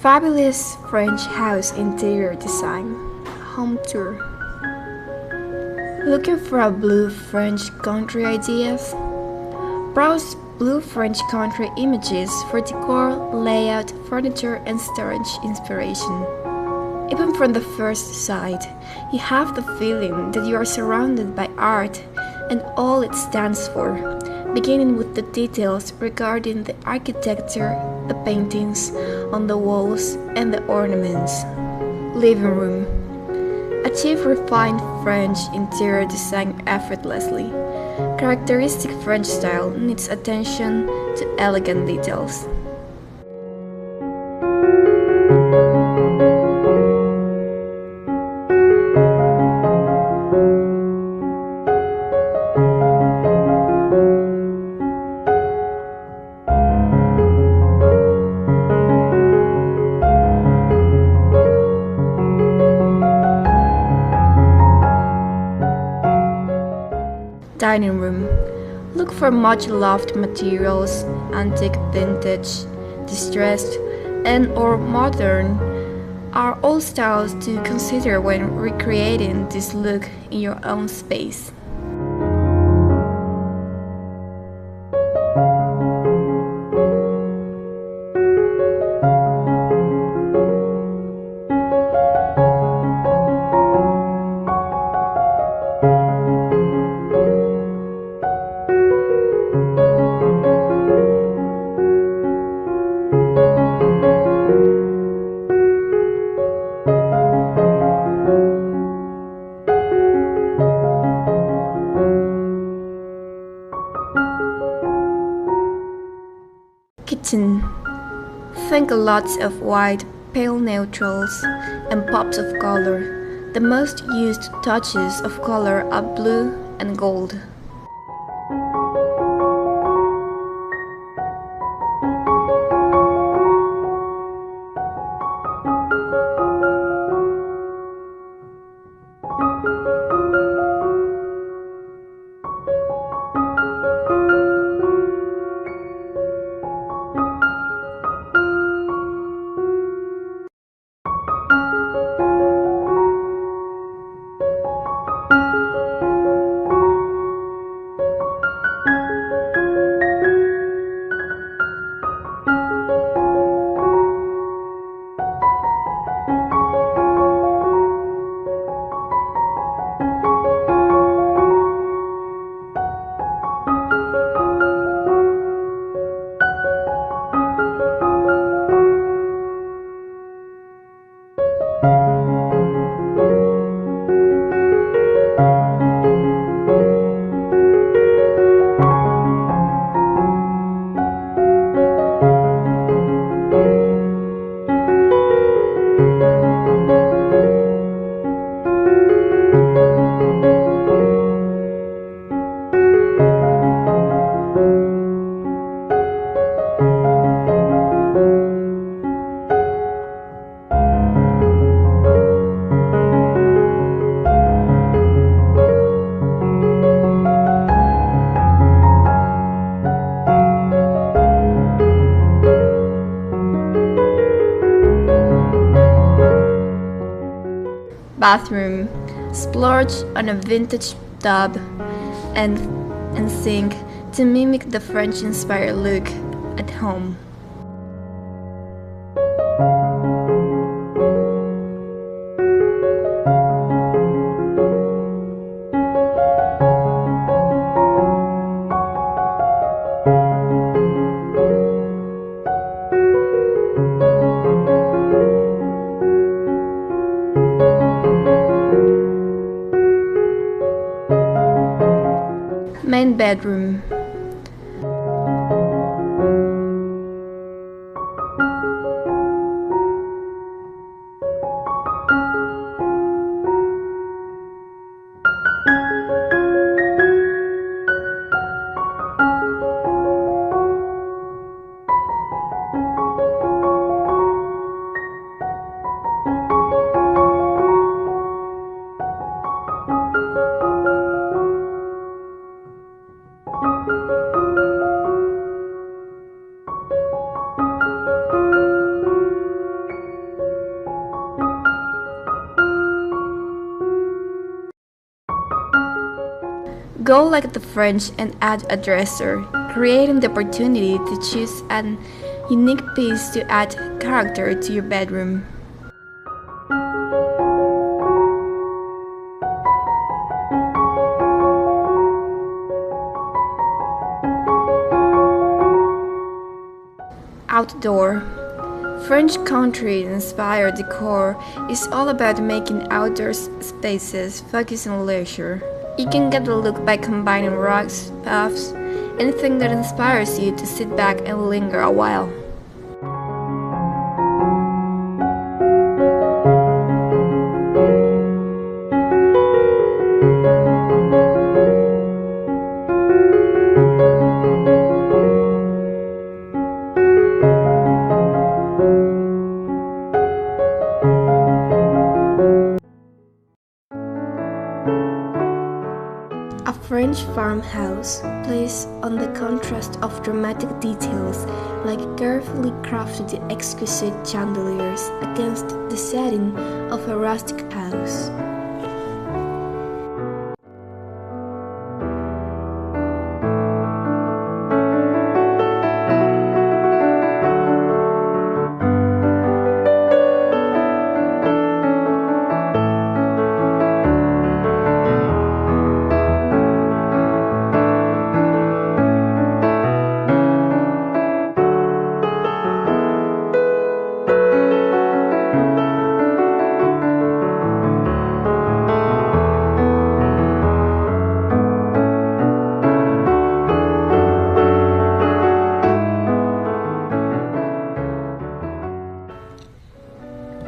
Fabulous French house interior design. Home tour. Looking for a blue French country ideas? Browse blue French country images for decor, layout, furniture and storage inspiration. Even from the first sight, you have the feeling that you are surrounded by art and all it stands for, beginning with the details regarding the architecture, the paintings on the walls and the ornaments. Living room. Achieve refined French interior design effortlessly. Characteristic French style needs attention to elegant details. Dining room. Look for much loved materials, antique, vintage, distressed, and/or modern are all styles to consider when recreating this look in your own space. Kitchen. Think lots of white, pale neutrals, and pops of color. The most used touches of color are blue and gold. Bathroom. Splurge on a vintage tub and sink to mimic the French-inspired look at home. Main bedroom. Go like the French and add a dresser, creating the opportunity to choose an unique piece to add character to your bedroom. Outdoor. French country-inspired decor is all about making outdoor spaces focus on leisure. You can get the look by combining rugs, puffs, anything that inspires you to sit back and linger a while. A French farmhouse plays on the contrast of dramatic details like carefully crafted exquisite chandeliers against the setting of a rustic house.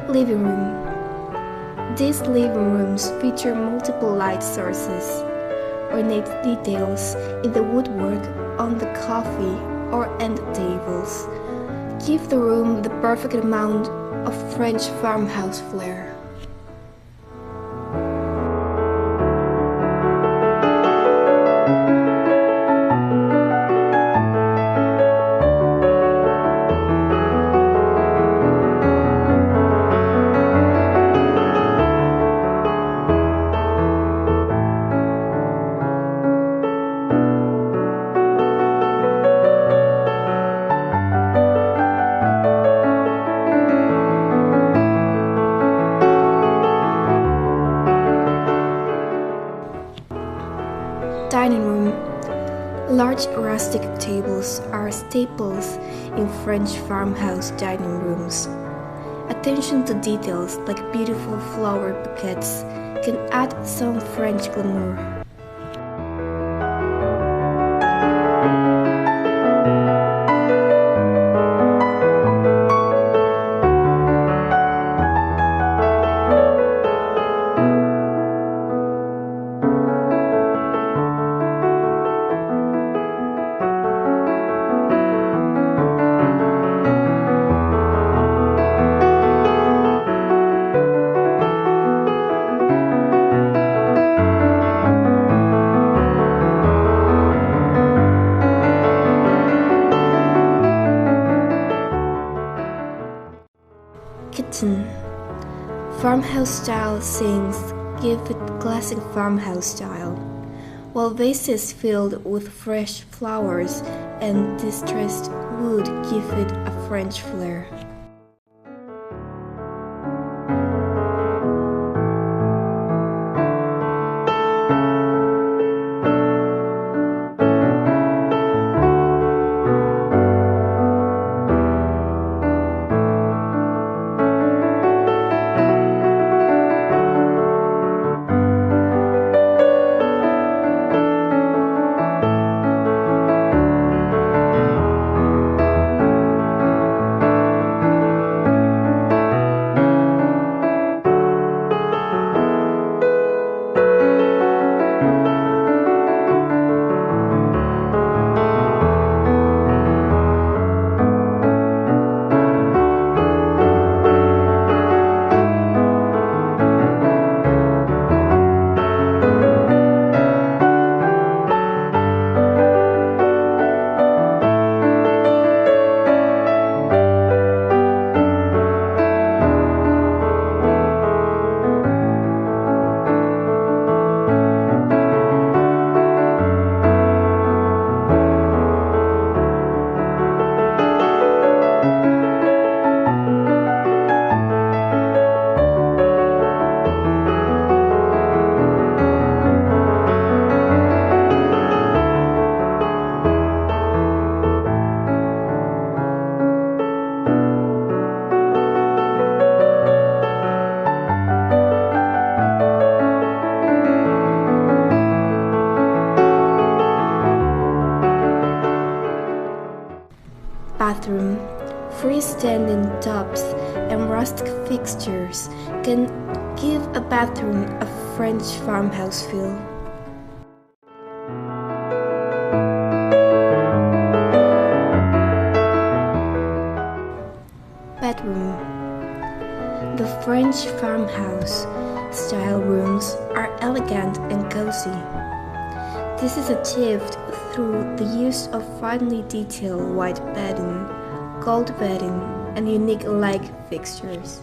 Living room. These living rooms feature multiple light sources, ornate details in the woodwork on the coffee or end tables. Give the room the perfect amount of French farmhouse flair. Dining room. Large rustic tables are staples in French farmhouse dining rooms. Attention to details like beautiful flower bouquets can add some French glamour. Kitchen. Farmhouse-style sinks give it classic farmhouse style, while vases filled with fresh flowers and distressed wood give it a French flair. freestanding tops and rustic fixtures can give a bathroom a French farmhouse feel. Bedroom. The French farmhouse style rooms are elegant and cozy. This is achieved through the use of finely detailed white bedding, gold bedding, and unique light fixtures.